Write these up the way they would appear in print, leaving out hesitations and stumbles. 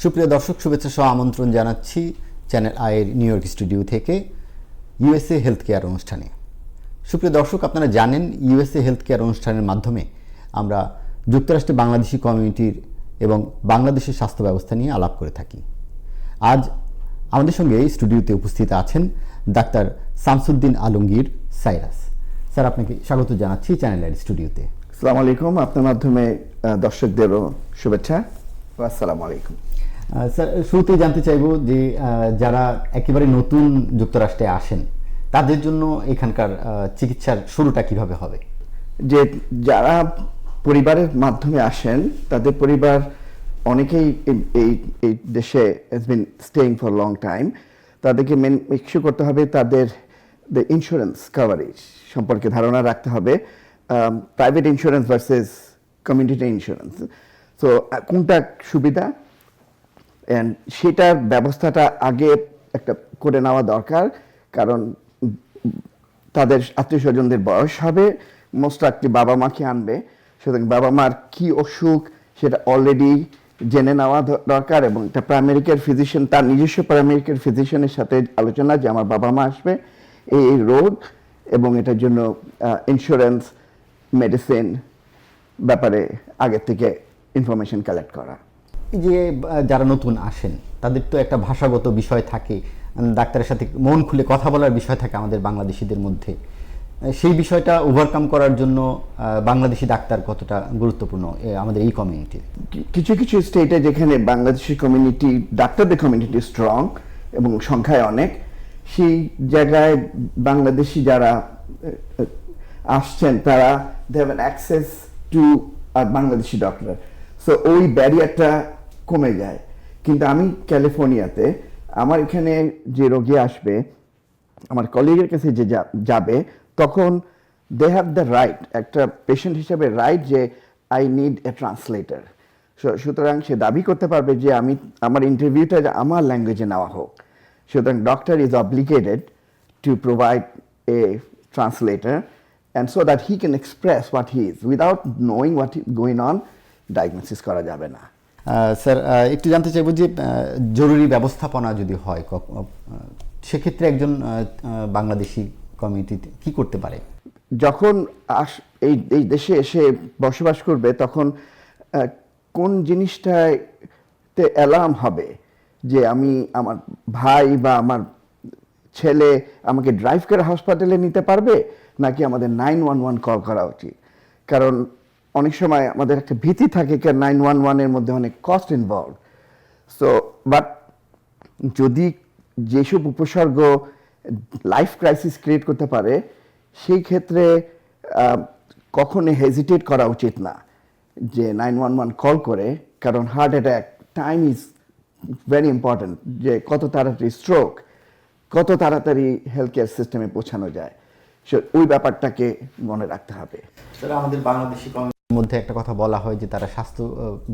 সুপ্রিয় দর্শক, শুভেচ্ছা সহ আমন্ত্রণ জানাচ্ছি চ্যানেল আইয়ের নিউ ইয়র্ক স্টুডিও থেকে ইউএসএ হেলথ কেয়ার অনুষ্ঠানে। সুপ্রিয় দর্শক, আপনারা জানেন ইউএসএ হেলথ কেয়ার অনুষ্ঠানের মাধ্যমে আমরা যুক্তরাষ্ট্রে বাংলাদেশি কমিউনিটির এবং বাংলাদেশের স্বাস্থ্য ব্যবস্থা নিয়ে আলাপ করে থাকি। আজ আমাদের সঙ্গে এই স্টুডিওতে উপস্থিত আছেন doctor Shamsuddin Alamgir Cyrus. Sir, আপনাকে স্বাগত জানাচ্ছি চ্যানেল আইয়ের স্টুডিওতে। আসসালামু আলাইকুম। আপনার মাধ্যমে দর্শকদেরও শুভেচ্ছা। আসসালামু আলাইকুম। স্যার, শুরুতেই জানতে চাইব যে যারা একেবারে নতুন যুক্তরাষ্ট্রে আসেন তাদের জন্য এখানকার চিকিৎসার শুরুটা কিভাবে হবে? যে যারা পরিবারের মাধ্যমে আসেন তাদের পরিবার অনেকেই এই দেশে has been staying for long time, তাদেরকে মেক শিওর করতে হবে তাদের ইন্স্যুরেন্স কাভারেজ সম্পর্কে ধারণা রাখতে হবে। Private insurance versus community insurance, তো কোনটা সুবিধা অ্যান্ড সেটার ব্যবস্থাটা আগে একটা করে নেওয়া দরকার। কারণ তাদের আত্মীয় স্বজনদের বয়স হবে, মোস্ট লাইকলি বাবা মাকে আনবে, সুতরাং বাবা মার কী অসুখ সেটা অলরেডি জেনে নেওয়া দরকার এবং একটা প্রাইমারি কেয়ার ফিজিশিয়ান, তার নিজস্ব প্রাইমারি কেয়ার ফিজিশিয়ানের সাথে আলোচনা যে আমার বাবা মা আসবে, এই রোগ এবং এটার জন্য ইন্স্যুরেন্স, মেডিসিন ব্যাপারে আগের থেকে ইনফরমেশন কালেক্ট করা। এই যে যারা নতুন আসেন তাদের তো একটা ভাষাগত বিষয় থাকে, ডাক্তারের সাথে মন খুলে কথা বলার বিষয় থাকে আমাদের বাংলাদেশিদের মধ্যে। সেই বিষয়টা ওভারকাম করার জন্য বাংলাদেশি ডাক্তার কতটা গুরুত্বপূর্ণ আমাদের এই কমিউনিটির? কিছু কিছু স্টেটে যেখানে বাংলাদেশি কমিউনিটি, ডাক্তারদের কমিউনিটি স্ট্রং এবং সংখ্যায় অনেক, সেই জায়গায় বাংলাদেশি যারা আসছেন তারা they have access to Bangladeshi doctor, so ওই ব্যারিয়ারটা কমে যায়। কিন্তু আমি ক্যালিফোর্নিয়াতে আমার এখানে যে রোগী আসবে, আমার কলিগের কাছে যে যাবে, তখন দে হ্যাভ দ্য রাইট, একটা পেশেন্ট হিসেবে রাইট যে আই নিড এ ট্রান্সলেটর। সুতরাং সে দাবি করতে পারবে যে আমার ইন্টারভিউটা আমার ল্যাঙ্গুয়েজে নেওয়া হোক। সুতরাং doctor is obligated to provide a translator and so that he can express what he is. Without knowing what is going on, diagnosis করা যাবে না। স্যার, একটু জানতে চাইব যে জরুরি ব্যবস্থাপনা যদি হয় সেক্ষেত্রে একজন বাংলাদেশি কমিউনিটি কি করতে পারে? যখন এই দেশে এসে বসবাস করবে তখন কোন জিনিসটাতে অ্যালার্ম হবে যে আমি আমার ভাই বা আমার ছেলে আমাকে ড্রাইভ করে হাসপাতালে নিতে পারবে নাকি আমাদের 911 কল করা উচিত? কারণ অনেক সময় আমাদের একটা ভীতি থাকে, কারণ 911-এর মধ্যে অনেক কস্ট ইনভলভ। সো বাট যদি যেসব উপসর্গ লাইফ ক্রাইসিস ক্রিয়েট করতে পারে, সেই ক্ষেত্রে কখনো হেজিটেট করা উচিত না যে 911 কল করে, কারণ heart attack time is very important, যে কত তাড়াতাড়ি স্ট্রোক, কত তাড়াতাড়ি হেলথ কেয়ার সিস্টেমে পৌঁছানো যায়, ওই ব্যাপারটাকে মনে রাখতে হবে। স্যার, আমাদের বাংলাদেশি কমিউনিটির মধ্যে একটা কথা বলা হয় যে তারা স্বাস্থ্য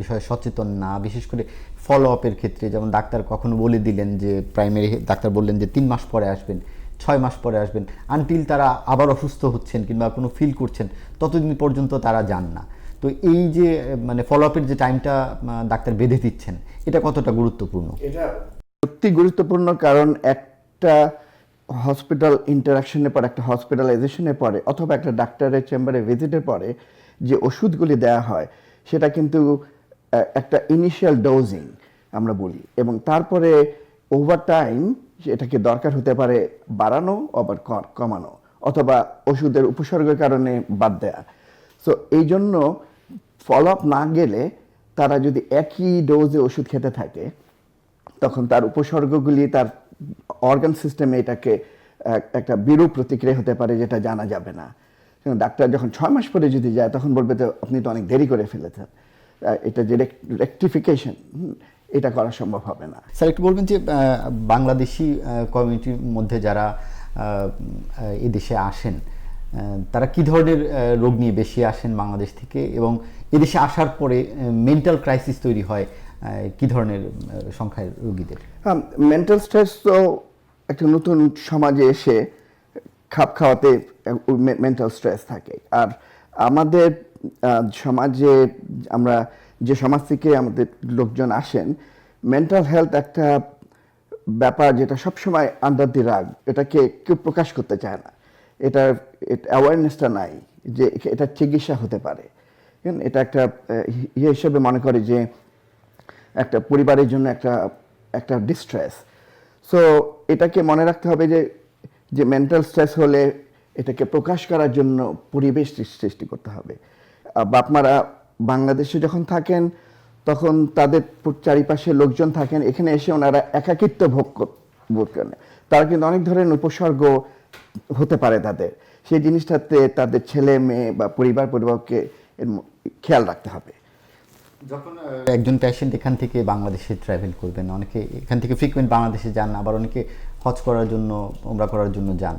বিষয়ে সচেতন না, বিশেষ করে ফলো আপের ক্ষেত্রে। যেমন ডাক্তার কখনো বলে দিলেন যে প্রাইমারি ডাক্তার বললেন যে 3 মাস পরে আসবেন, 6 মাস পরে আসবেন, আনটিল তারা আবার অসুস্থ হচ্ছেন কিংবা কোনো ফিল করছেন ততদিন পর্যন্ত তারা যান না। তো এই যে মানে ফলো আপের যে টাইমটা ডাক্তার বেঁধে দিচ্ছেন, এটা কতটা গুরুত্বপূর্ণ? এটা সত্যি গুরুত্বপূর্ণ, কারণ একটা হসপিটাল ইন্টারাকশনের পর, একটা হসপিটালাইজেশনের পরে অথবা একটা ডাক্তারের চেম্বারে ভিজিটের পরে যে ওষুধগুলি দেওয়া হয় সেটা কিন্তু একটা ইনিশিয়াল ডোজিং আমরা বলি, এবং তারপরে ওভার টাইম এটাকে দরকার হতে পারে বাড়ানো, আবার কমানো, অথবা ওষুধের উপসর্গের কারণে বাদ দেয়া। সো এই জন্য ফলো আপ না গেলে তারা যদি একই ডোজে ওষুধ খেতে থাকে তখন তার উপসর্গগুলি তার অর্গান সিস্টেমে এটাকে একটা বিরূপ প্রতিক্রিয়া হতে পারে, যেটা জানা যাবে না। ডাক্তার যখন 6 মাস পরে যদি যায় তখন বলবে তো আপনি তো অনেক দেরি করে ফেলেছেন, এটা যে রেকটিফিকেশন এটা করা সম্ভব হবে না। স্যার, একটু বলবেন যে বাংলাদেশি কমিউনিটির মধ্যে যারা এদেশে আসেন তারা কি ধরনের রোগ নিয়ে বেশি আসেন বাংলাদেশ থেকে, এবং এদেশে আসার পরে মেন্টাল ক্রাইসিস তৈরি হয় কি ধরনের সংখ্যার রোগীদের? মেন্টাল স্ট্রেস তো একটা নতুন সমাজে এসে খাপ খাওয়াতে মেন্টাল স্ট্রেস থাকে। আর আমাদের সমাজে আমরা যে সমাজ থেকে আমাদের লোকজন আসেন মেন্টাল হেলথ একটা ব্যাপার যেটা সবসময় আন্ডার দি রাগ, এটাকে কেউ প্রকাশ করতে চায় না, এটার অ্যাওয়ারনেসটা নাই যে এটা চিকিৎসা হতে পারে। এটা একটা ইয়ে হিসেবে মনে করে যে একটা পরিবারের জন্য একটা একটা ডিস্ট্রেস। সো এটাকে মনে রাখতে হবে যে মেন্টাল স্ট্রেস হলে এটাকে প্রকাশ করার জন্য পরিবেশ সৃষ্টি করতে হবে। বাপ মারা বাংলাদেশে যখন থাকেন তখন তাদের চারিপাশে লোকজন থাকেন, এখানে এসে ওনারা একাকিত্ব বোধ করেন, তারা কিন্তু অনেক ধরনের উপসর্গ হতে পারে তাদের, সেই জিনিসটাতে তাদের ছেলে মেয়ে বা পরিবারকে খেয়াল রাখতে হবে। যখন একজন পেশেন্ট এখান থেকে বাংলাদেশে ট্রাভেল করবেন, অনেকে এখান থেকে ফ্রিকুয়েন্ট বাংলাদেশে যান, আবার অনেকে হজ করার জন্য, ওমরা করার জন্য যান,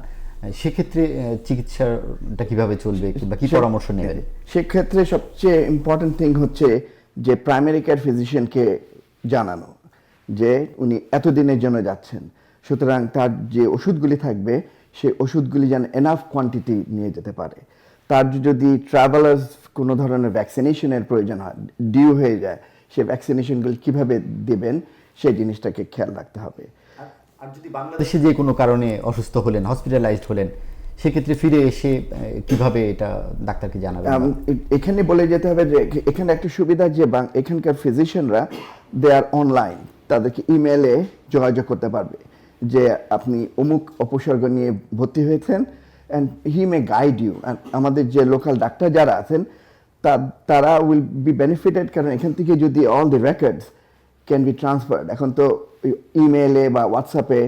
সেক্ষেত্রে চিকিৎসাটা কিভাবে চলবে কিংবা কি পরামর্শ নেবেন? সেক্ষেত্রে সবচেয়ে ইম্পর্টেন্ট থিং হচ্ছে যে প্রাইমারি কেয়ার ফিজিশিয়ানকে জানানো যে উনি এতদিনের জন্য যাচ্ছেন, সুতরাং তার যে ওষুধগুলি থাকবে সেই ওষুধগুলি যেন এনাফ কোয়ান্টিটি নিয়ে যেতে পারে। তার যদি ট্রাভেলার্স কোনো ধরনের ভ্যাকসিনেশনের প্রয়োজন হয়, ডিউ হয়ে যায়, সেই ভ্যাকসিনেশনগুলি কীভাবে দেবেন সেই জিনিসটাকে খেয়াল রাখতে হবে। আর যদি বাংলাদেশে যে কোনো কারণে অসুস্থ হলেন, হসপিটালাইজড হলেন, সেক্ষেত্রে ফিরে এসে কিভাবে এটা ডাক্তারকে জানাবেন? এখানে বলে যেতে হবে যে এখানে একটা সুবিধা যে এখানকার ফিজিশিয়ানরা দে আর অনলাইন, তাদেরকে ইমেলে যোগাযোগ করতে পারবে যে আপনি অমুক উপসর্গ নিয়ে ভর্তি হয়েছেন, and he may guide you. আমাদের যে লোকাল ডাক্তার যারা আছেন তারা উইল বি বেনিফিটেড, কারণ এখান থেকে যদি all the records can be transferred, এখন তো ইমেলে বা হোয়াটসঅ্যাপে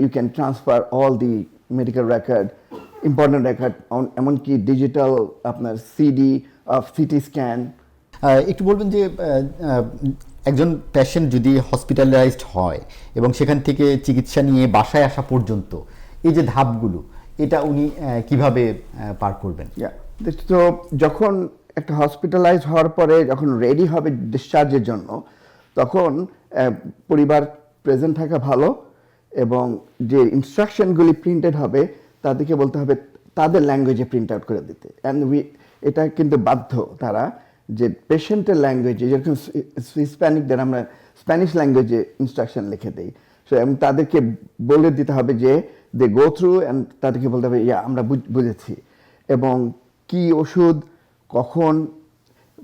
you can transfer all the medical record, important record, এমনকি ডিজিটাল আপনার সিডি অফ সিটি স্ক্যান। একটু বলবেন যে একজন পেশেন্ট যদি হসপিটালাইজড হয় এবং সেখান থেকে চিকিৎসা নিয়ে বাসায় আসা পর্যন্ত এই যে ধাপগুলো, এটা উনি কিভাবে পার করবেন? তো যখন একটা হসপিটালাইজ হওয়ার পরে যখন রেডি হবে ডিসচার্জের জন্য, তখন পরিবার প্রেজেন্ট থাকা ভালো, এবং যে ইনস্ট্রাকশনগুলি প্রিন্টেড হবে তাদেরকে বলতে হবে তাদের ল্যাঙ্গুয়েজে প্রিন্ট আউট করে দিতে। অ্যান্ড এটা কিন্তু বাধ্য তারা যে পেশেন্টের ল্যাঙ্গুয়েজে, যেরকম হিসপ্যানিকদের আমরা স্প্যানিশ ল্যাঙ্গুয়েজে ইনস্ট্রাকশন লিখে দিই, সো এবং তাদেরকে বলে দিতে হবে যে দে গো থ্রু, অ্যান্ড তাদেরকে বলতে হবে আমরা বুঝেছি, এবং কি ওষুধ কখন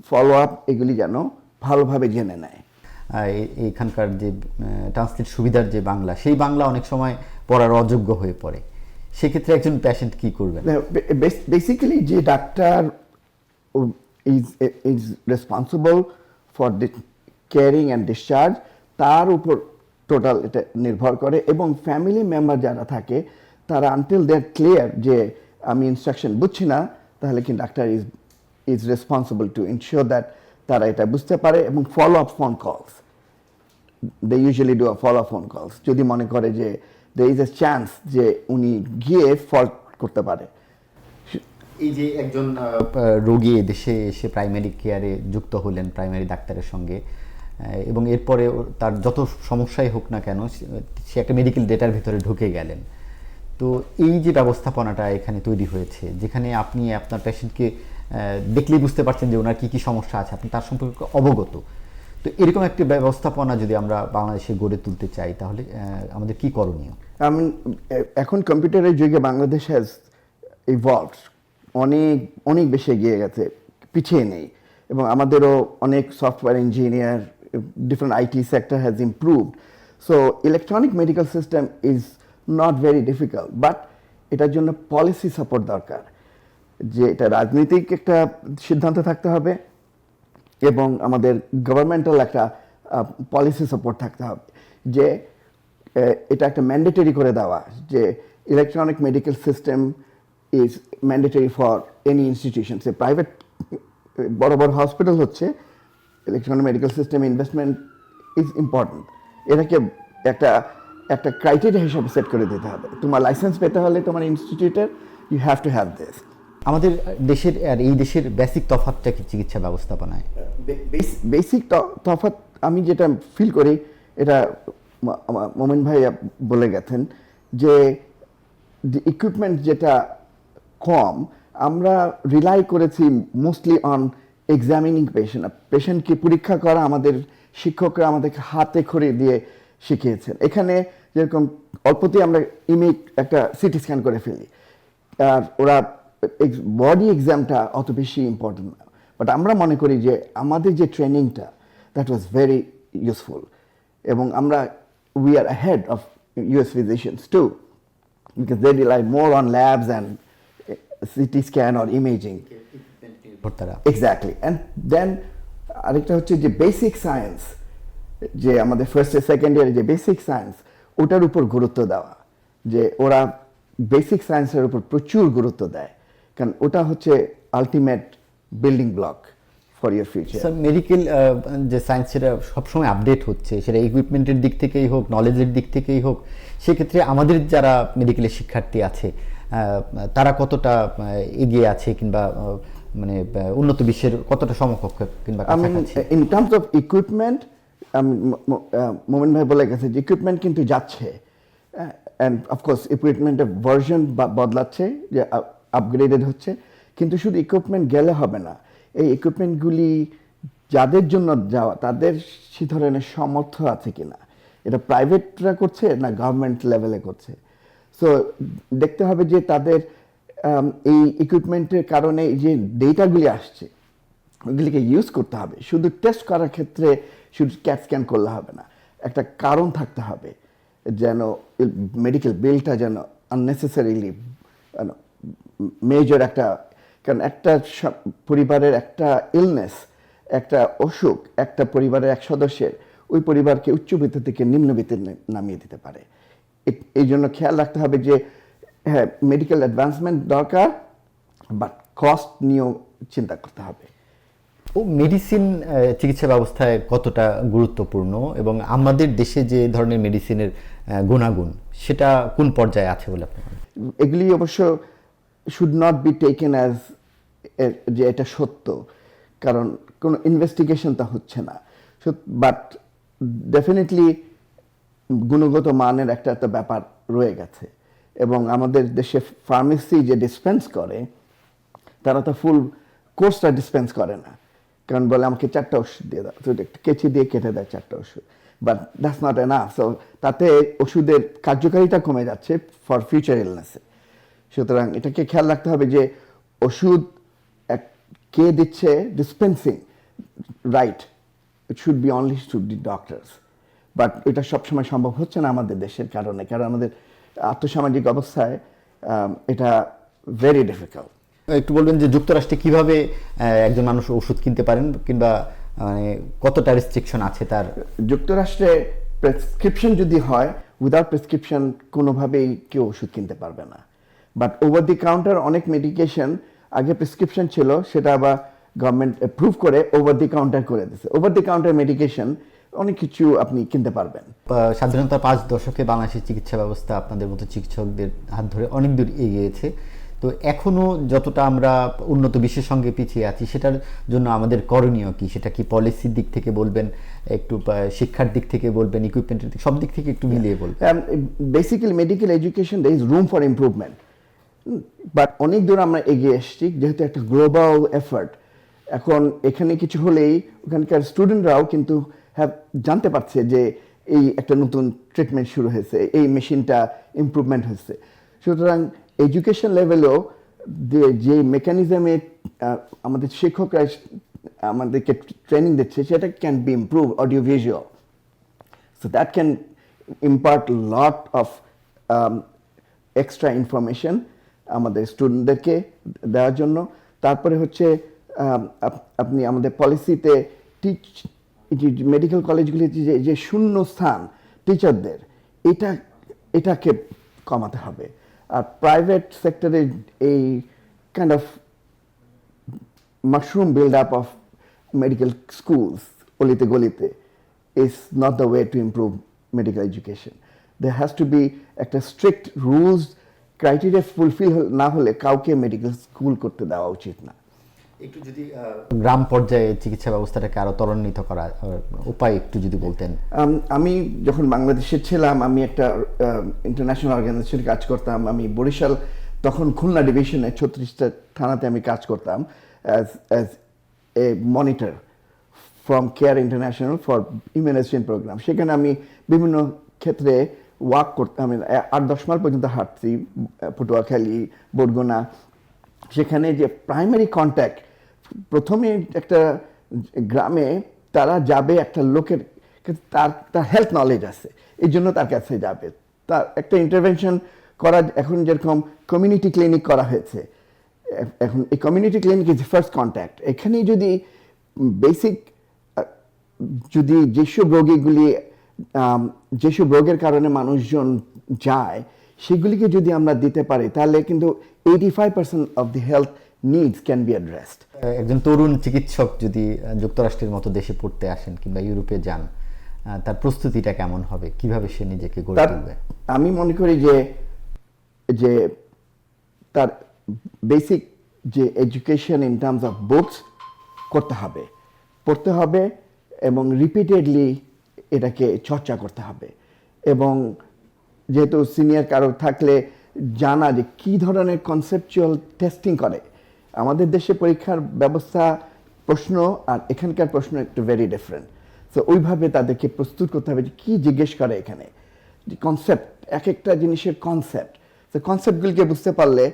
ফলো আপ এগুলি যেন ভালোভাবে জেনে নেয়। এখানকার যে ট্রান্সলেট সুবিধার যে বাংলা, সেই বাংলা অনেক সময় পড়ার অযোগ্য হয়ে পড়ে, সেক্ষেত্রে একজন পেশেন্ট কি করবেন? বেসিক্যালি যে doctor is responsible for the caring and discharge, তার উপর টোটাল এটা নির্ভর করে, এবং ফ্যামিলি মেম্বার যারা থাকে তারা আনটিল দে আর ক্লিয়ার যে আমি ইনস্ট্রাকশন বুঝছি না, তাহলে কি doctor is responsible to ensure that তারা এটা বুঝতে পারে, এবং follow up phone calls, they usually do a follow up phone calls যদি মনে করে যে there is a chance যে উনি গিয়ে ফল্ট করতে পারে। এই যে একজন রোগী দেশে এসে প্রাইমারি কেয়ারে যুক্ত হলেন প্রাইমারি ডাক্তারের সঙ্গে, এবং এরপরে তার যত সমস্যাই হোক না কেন সে একটা মেডিকেল ডেটার ভিতরে ঢুকে গেলেন, তো এই যে ব্যবস্থাপনাটা এখানে তৈরি হয়েছে, যেখানে আপনি আপনার পেশেন্টকে দেখলেই বুঝতে পারছেন যে ওনার কী কী সমস্যা আছে, আপনি তার সম্পর্কে অবগত, তো এরকম একটি ব্যবস্থাপনা যদি আমরা বাংলাদেশে গড়ে তুলতে চাই তাহলে আমাদের কি করণীয়? এখন কম্পিউটারের যুগে বাংলাদেশ হ্যাজ ইভলভড, অনেক অনেক বেশি এগিয়ে গেছে, পিছিয়ে নেই, এবং আমাদেরও অনেক software engineer, different IT sector has improved. So electronic medical system is not very difficult, but এটার জন্য পলিসি সাপোর্ট দরকার, যে এটা রাজনৈতিক একটা সিদ্ধান্ত থাকতে হবে, এবং আমাদের গভর্নমেন্টাল একটা পলিসি সাপোর্ট থাকতে হবে, যে এটা একটা ম্যান্ডেটরি করে দেওয়া যে electronic medical system is mandatory for any institution. Say private বড় বড় হসপিটাল হচ্ছে, electronic medical system investment is important, এটাকে একটা একটা ক্রাইটেরিয়া হিসাবে সেট করে দিতে হবে। তোমার লাইসেন্স পেতে হলে তোমার ইনস্টিটিউটের you have to have this. আমাদের দেশের আর এই দেশের বেসিক তফাৎটা কি চিকিৎসা ব্যবস্থাপনায়? বেসিক তফাৎ আমি যেটা ফিল করি, এটা মোমেন ভাই বলে গেছেন, যে ইকুইপমেন্ট যেটা কম, আমরা রিলাই করেছি মোস্টলি অন এক্সামিনিং পেশেন্টকে পরীক্ষা করা আমাদের শিক্ষকরা আমাদেরকে হাতে খড়ি দিয়ে শিখিয়েছেন। এখানে যেরকম অল্পতেই আমরা ইমেজ একটা সিটি স্ক্যান করে ফেলি, আর ওরা বডি এক্সামটা অত বেশি ইম্পর্টেন্ট না, বাট আমরা মনে করি যে আমাদের যে ট্রেনিংটা দ্যাট ওয়াজ ভেরি ইউজফুল, এবং আমরা we are ahead of US physicians too, because they rely more on labs and CT scan or imaging. তারা Exactly. And then আরেকটা হচ্ছে যে বেসিক সায়েন্স, যে আমাদের ফার্স্ট সেকেন্ড ইয়ারে যে বেসিক সায়েন্স, ওটার উপর গুরুত্ব দেওয়া, যে ওরা বেসিক সায়েন্সের উপর প্রচুর গুরুত্ব দেয়, কারণ ওটা হচ্ছে ultimate building block for your future. Sir medical যে সায়েন্স সেটা সবসময় আপডেট হচ্ছে, সেটা ইকুইপমেন্টের দিক থেকেই হোক, নলেজের দিক থেকেই হোক। সেক্ষেত্রে আমাদের যারা মেডিকেলের শিক্ষার্থী আছে তারা কতটা এগিয়ে আছে, কিংবা মানে উন্নত বিশ্বের কতটা সমকক্ষ কিংবা কাছাকাছি? ইন টার্মস অফ ইকুইপমেন্ট, মোমেন ভাই বলে গেছে যে ইকুইপমেন্ট কিন্তু যাচ্ছে, অ্যান্ড অফকোর্স ইকুইপমেন্টের ভার্সন বদলাচ্ছে, যে আপগ্রেডেড হচ্ছে, কিন্তু শুধু ইকুইপমেন্ট গেলে হবে না। এই ইকুইপমেন্টগুলি যাদের জন্য যাওয়া, তাদের সে ধরনের সামর্থ্য আছে কিনা, এটা প্রাইভেটরা করছে না গভর্নমেন্ট লেভেলে করছে। সো দেখতে হবে যে তাদের এই ইকুইপমেন্টের কারণে যে ডেটাগুলি আসছে ওইগুলিকে ইউজ করতে হবে। শুধু টেস্ট করার ক্ষেত্রে শুধু ক্যাট স্ক্যান করলে হবে না, একটা কারণ থাকতে হবে যেন মেডিকেল বিলটা যেন আননেসেসারিলি মেজর একটা, কারণ একটা পরিবারের একটা ইলনেস, একটা অসুখ একটা পরিবারের এক সদস্যের ওই পরিবারকে উচ্চবিত্ত থেকে নিম্নবিত্তে নামিয়ে দিতে পারে। এই জন্য খেয়াল রাখতে হবে যে হ্যাঁ মেডিকেল অ্যাডভান্সমেন্ট দরকার, বাট কস্ট নিয়েও চিন্তা করতে হবে। ও মেডিসিন চিকিৎসা ব্যবস্থায় কতটা গুরুত্বপূর্ণ, এবং আমাদের দেশে যে ধরনের মেডিসিনের গুণাগুণ সেটা কোন পর্যায়ে আছে বলে আপনি মনে করেন? এগুলি অবশ্য should not be taken as যে এটা সত্য, কারণ কোনো ইনভেস্টিগেশন তা হচ্ছে না, বাট ডেফিনেটলি গুণগত মানের একটা একটা ব্যাপার রয়ে গেছে। এবং আমাদের দেশে ফার্মেসি যে ডিসপেন্স করে তারা তো ফুল কোর্সটা ডিসপেন্স করে না, কারণ বলে আমাকে 4টা ওষুধ দিয়ে দাও, তো একটা কেচি দিয়ে কেটে দেয় 4টা ওষুধ, but that's not enough. So তাতে ওষুধের কার্যকারিতা কমে যাচ্ছে ফর ফিউচার ইলনেসে। সুতরাং এটাকে খেয়াল রাখতে হবে যে ওষুধ কে দিচ্ছে, dispensing right, it should be only to the doctors, but এটা সবসময় সম্ভব হচ্ছে না আমাদের দেশের কারণে, কারণ আমাদের আর্থসামাজিক অবস্থায় এটা ভেরি ডিফিকাল্ট। একটু বলবেন যে যুক্তরাষ্ট্রে কিভাবে একজন মানুষ ওষুধ কিনতে পারেন, কিংবা মানে কতটা রেস্ট্রিকশন আছে তার? যুক্তরাষ্ট্রে প্রেসক্রিপশন যদি হয়, উইদাউট প্রেসক্রিপশন কোনোভাবেই কেউ ওষুধ কিনতে পারবে না। বাট ওভার দি কাউন্টার অনেক মেডিকেশন আগে প্রেসক্রিপশন ছিল, সেটা আবার গভর্নমেন্ট অ্যাপ্রুভ করে ওভার দি কাউন্টার করে দিয়েছে। ওভার দি কাউন্টার মেডিকেশন অনেক কিছু আপনি কিনতে পারবেন। স্বাধীনতার 5 দশকে বাংলাদেশের চিকিৎসা ব্যবস্থা আপনাদের মতো চিকিৎসকদের হাত ধরে অনেক দূর এগিয়েছে। তো এখনো যতটা আমরা উন্নত বিশ্বের সঙ্গে পিছিয়ে আছি, সেটার জন্য আমাদের করণীয় কি? সেটা কি পলিসির দিক থেকে বলবেন, একটু শিক্ষার দিক থেকে বলবেন, ইকুইপমেন্টের দিক, সব দিক থেকে একটু মিলিয়ে বলবেন। Basically medical education there is room for improvement, but অনেক দূর আমরা এগিয়ে এসেছি, যেহেতু একটা গ্লোবাল এফার্ট। এখন এখানে কিছু হলেই ওখানকার স্টুডেন্টরাও কিন্তু জানতে পারছে যে এই একটা নতুন ট্রিটমেন্ট শুরু হয়েছে, এই মেশিনটা ইমপ্রুভমেন্ট হয়েছে। সুতরাং এডুকেশন লেভেলেও যে মেকানিজমে আমাদের শিক্ষকরা আমাদেরকে ট্রেনিং দিচ্ছে, সেটা can be improve audio visual, so that can impart lot of extra information আমাদের স্টুডেন্টদেরকে দেওয়ার জন্য। তারপরে হচ্ছে আপনি আমাদের পলিসিতে মেডিকেল কলেজগুলিতে যে শূন্য স্থান টিচারদের, এটাকে কমাতে হবে। আর প্রাইভেট সেক্টরে এই kind of mushroom build up of medical schools অলিতে গলিতে is not the way to improve medical education. there has to be একটা স্ট্রিক্ট রুলস ক্রাইটেরিয়া ফুলফিল না হলে কাউকে মেডিকেল স্কুল করতে দেওয়া উচিত না। একটু যদি গ্রাম পর্যায়ে চিকিৎসা ব্যবস্থাটাকে আরো ত্বরান্বিত করার উপায় একটু যদি বলতেন। আমি যখন বাংলাদেশে ছিলাম, আমি একটা ইন্টারন্যাশনাল অর্গানাইজেশনে কাজ করতাম। আমি বরিশাল, তখন খুলনা ডিভিশনে 36টা থানাতে আমি কাজ করতাম as a monitor from CARE International for immunization programme. সেখানে আমি বিভিন্ন ক্ষেত্রে ওয়ার্ক করতে, আমি 8-10 মাইল পর্যন্ত হাঁটছি, পটুয়াখালী, বরগুনা। সেখানে যে প্রাইমারি কন্ট্যাক্ট, প্রথমে একটা গ্রামে তারা যাবে, একটা লোকের তার তার হেলথ নলেজ আছে, এই জন্য তার কাছে যাবে, তার একটা ইন্টারভেনশন করা। এখন যেরকম কমিউনিটি ক্লিনিক করা হয়েছে, এখন এই community clinic is first contact. এখানেই যদি বেসিক, যদি যেসব রোগীগুলি, যেসব রোগের কারণে মানুষজন যায়, সেগুলিকে যদি আমরা দিতে পারি, তাহলে কিন্তু 85% of the health needs can be addressed. একজন তরুণ চিকিৎসক যদি যুক্তরাষ্ট্রের মতো দেশে পড়তে আসেন কিংবা ইউরোপে যান, তার প্রস্তুতিটা কেমন হবে, কিভাবে সে নিজেকে গড়ে তুলবে? আমি মনে করি যে তার বেসিক যে education in terms of books পড়তে হবে এবং রিপিটেডলি এটাকে চর্চা করতে হবে। এবং যেহেতু সিনিয়র কারো থাকলে জানা যে কী ধরনের কনসেপচুয়াল টেস্টিং করে। আমাদের দেশে পরীক্ষার ব্যবস্থা, প্রশ্ন আর এখানকার প্রশ্ন একটু ভেরি ডিফারেন্ট। সো ওইভাবে তাদেরকে প্রস্তুত করতে হবে যে কী জিজ্ঞেস করে এখানে, যে কনসেপ্ট, এক একটা জিনিসের কনসেপ্ট। সো কনসেপ্টগুলিকে বুঝতে পারলে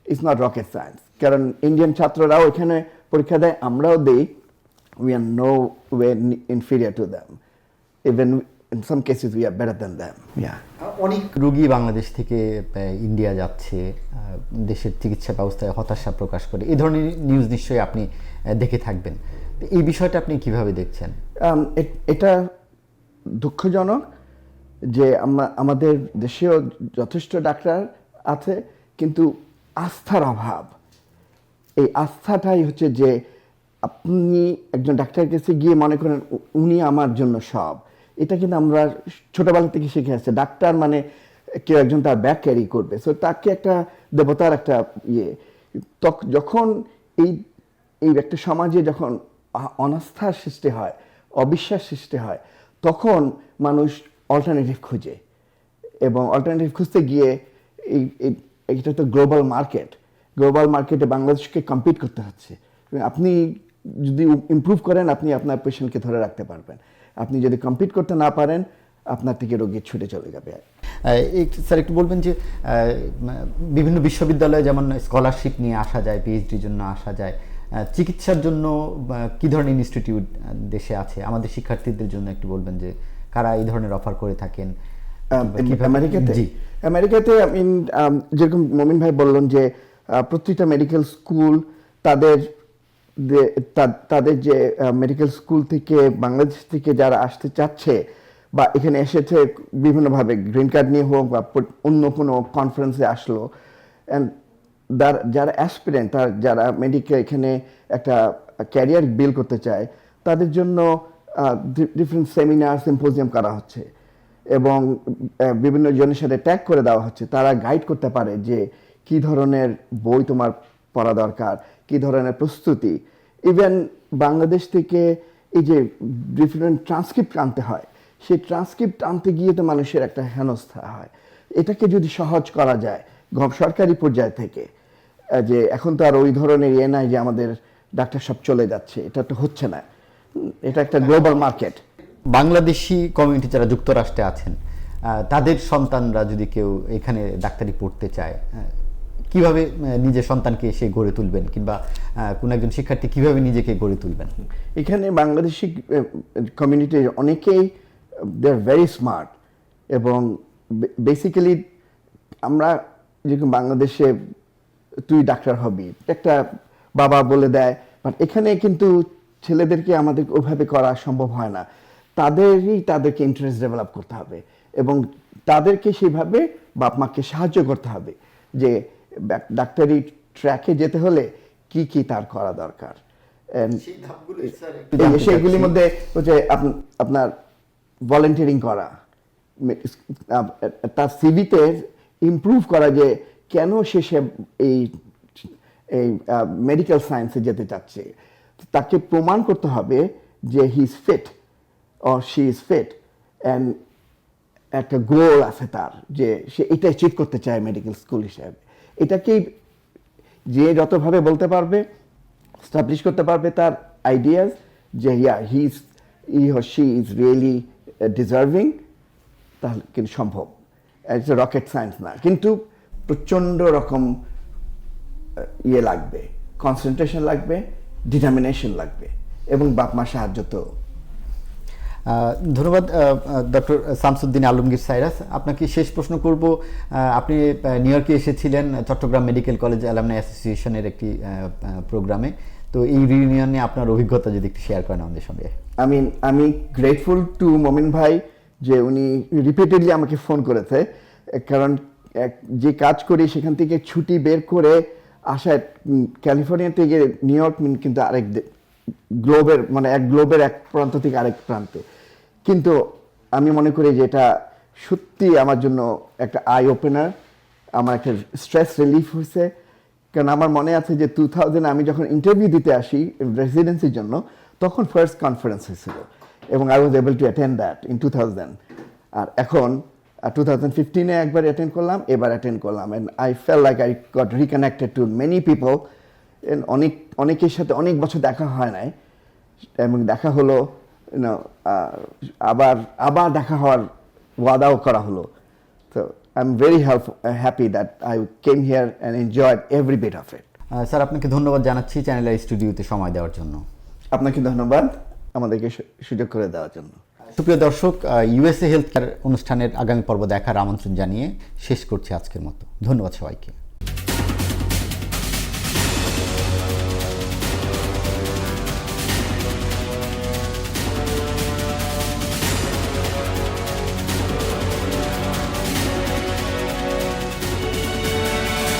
ইটস নট রকেট সায়েন্স। কারণ ইন্ডিয়ান ছাত্ররাও এখানে পরীক্ষা দেয়, আমরাও দিই। We are no way inferior to them, even in some cases we are better than them. অনেক রোগী বাংলাদেশ থেকে ইন্ডিয়া যাচ্ছে, দেশের চিকিৎসা ব্যবস্থায় হতাশা প্রকাশ করে, এই ধরনের নিউজ নিশ্চয়ই আপনি দেখে থাকবেন। এই বিষয়টা আপনি কিভাবে দেখছেন? এটা দুঃখজনক যে আমাদের দেশেও যথেষ্ট ডাক্তার আছে, কিন্তু আস্থার অভাব। এই আস্থাটাই হচ্ছে যে আপনি একজন ডাক্তারের কাছে গিয়ে মনে করেন উনি আমার জন্য সব। এটা কিন্তু আমরা ছোটবেলা থেকে শিখে আসছে, ডাক্তার মানে কেউ একজন তার ব্যাগ ক্যারি করবে, সো তাকে একটা দেবতার একটা ইয়ে। যখন এই একটা সমাজে যখন অনাস্থার সৃষ্টি হয়, অবিশ্বাস সৃষ্টি হয়, তখন মানুষ অল্টারনেটিভ খুঁজে। এবং অল্টারনেটিভ খুঁজতে গিয়ে এটা তো গ্লোবাল মার্কেটে বাংলাদেশকে কম্পিট করতে হচ্ছে। আপনি যদি ইমপ্রুভ করেন, আপনি আপনার পেশেন্টকে ধরে রাখতে পারবেন। আপনি যদি কম্পিট করতে না পারেন, আপনার থেকে রোগী ছুটে চলে যাবে। স্যার একটু বলবেন যে বিভিন্ন বিশ্ববিদ্যালয়ে যেমন স্কলারশিপ নিয়ে আসা যায়, পিএইচডির জন্য আসা যায়, চিকিৎসার জন্য কি ধরনের ইনস্টিটিউট দেশে আছে? আমাদের শিক্ষার্থীদের জন্য একটু বলবেন যে কারা এই ধরনের অফার করে থাকেন। আমেরিকাতে যেরকম মমিন ভাই বললেন যে প্রত্যেকটা মেডিকেল স্কুল তাদের যে মেডিকেল স্কুল থেকে বাংলাদেশ থেকে যারা আসতে চাচ্ছে বা এখানে এসেছে বিভিন্নভাবে গ্রিন কার্ড নিয়ে হোক বা অন্য কোনো কনফারেন্সে আসলো, অ্যান্ড যারা অ্যাসপিরেন্ট, যারা মেডিকেল এখানে একটা ক্যারিয়ার বিল্ড করতে চায়, তাদের জন্য ডিফারেন্ট সেমিনার, সিম্পোজিয়াম করা হচ্ছে এবং বিভিন্ন জনের সাথে ট্যাগ করে দেওয়া হচ্ছে। তারা গাইড করতে পারে যে কি ধরনের বই তোমার পড়া দরকার, কি ধরনের প্রস্তুতি। ইভেন বাংলাদেশ থেকে এই যে ডিফারেন্ট ট্রান্সক্রিপ্ট আনতে হয়, সেই ট্রান্সক্রিপ্ট আনতে গিয়ে তো মানুষের একটা হেনস্থা হয়। এটাকে যদি সহজ করা যায় সরকারি পর্যায় থেকে, যে এখন তো আর ওই ধরনের ইয়ে নাই যে আমাদের ডাক্তার সব চলে যাচ্ছে, এটা তো হচ্ছে না। এটা একটা গ্লোবাল মার্কেট। বাংলাদেশি কমিউনিটি যারা যুক্তরাষ্ট্রে আছেন, তাদের সন্তানরা যদি কেউ এখানে ডাক্তারি পড়তে চায়, কিভাবে নিজের সন্তানকে সে গড়ে তুলবেন, কিংবা কোন একজন শিক্ষার্থী কিভাবে নিজেকে গড়ে তুলবেন? এখানে বাংলাদেশি কমিউনিটির অনেকেই দে আর ভেরি স্মার্ট এবং বেসিক্যালি আমরা যেরকম বাংলাদেশে তুই ডাক্তার হবি একটা বাবা বলে দেয়, বাট এখানে কিন্তু ছেলেদেরকে আমাদের ওইভাবে করা সম্ভব হয় না। তাদেরকে ইন্টারেস্ট ডেভেলপ করতে হবে এবং তাদেরকে সেইভাবে বাপ মাকে সাহায্য করতে হবে যে ডাক্তারি ট্র্যাকে যেতে হলে কি কি তার করা দরকার। সেইগুলির মধ্যে হচ্ছে আপনার ভলেন্টিয়ারিং করা, তার সিভিতে ইমপ্রুভ করা যে কেন সে এই মেডিকেল সায়েন্সে যেতে চাচ্ছে। তাকে প্রমাণ করতে হবে যে he is fit or she is fit, and একটা গোল আছে তার যে সে এটা অ্যাচিভ করতে চায় মেডিকেল স্কুল হিসাবে। এটাকেই যে যতভাবে বলতে পারবে, স্টাবলিশ করতে পারবে তার আইডিয়াস, যে he or she is really deserving, তাহলে কিন্তু সম্ভব। ইটস রকেট সায়েন্স না, কিন্তু প্রচণ্ড রকম ইয়ে লাগবে, কনসেন্ট্রেশন লাগবে, ডিটারমিনেশন লাগবে, এবং বাপ মা সাহায্য তো। ধন্যবাদ ডক্টর শামসুদ্দিন আলমগীর সাইরাস। আপনাকে শেষ প্রশ্ন করব, আপনি নিউ ইয়র্কে এসেছিলেন চট্টগ্রাম মেডিকেল কলেজ অ্যালামনাই অ্যাসোসিয়েশনের একটি প্রোগ্রামে, তো এই রিউনিয়নে আপনার অভিজ্ঞতা যদি একটু শেয়ার করেন আমাদের সঙ্গে। আমি গ্রেটফুল টু মোমিন ভাই যে উনি রিপিটেডলি আমাকে ফোন করেছে, কারণ যে কাজ করি সেখান থেকে ছুটি বের করে আসায় ক্যালিফোর্নিয়া থেকে নিউ ইয়র্ক কিন্তু আরেক গ্লোবের, মানে এক গ্লোবের এক প্রান্ত থেকে আরেক প্রান্তে, কিন্তু আমি মনে করি যে এটা সত্যি আমার জন্য একটা আই ওপেনার, আমার একটা স্ট্রেস রিলিফ হয়েছে। কারণ আমার মনে আছে যে 2000 আমি যখন ইন্টারভিউ দিতে আসি রেসিডেন্সির জন্য, তখন ফার্স্ট কনফারেন্স হয়েছিল, এবং I was able to attend that in 2000। আর এখন 2015-এ একবার অ্যাটেন্ড করলাম, এবার অ্যাটেন্ড করলাম, and I fell like I got reconnected to many people. অনেকের সাথে অনেক বছর দেখা হয় নাই, এবং দেখা হলো, আবার দেখা হওয়ার ওয়াদাও করা হলো। তো I am very happy that I came here and enjoyed every bit of it. Sir, আপনাকে ধন্যবাদ জানাচ্ছি চ্যানেল আই স্টুডিওতে সময় দেওয়ার জন্য। আপনাকে ধন্যবাদ আমাদেরকে সুযোগ করে দেওয়ার জন্য। সুপ্রিয় দর্শক, ইউএসএ হেলথ কেয়ার অনুষ্ঠানের আগামী পর্ব দেখার আমন্ত্রণ জানিয়ে শেষ করছি আজকের মতো। ধন্যবাদ সবাইকে।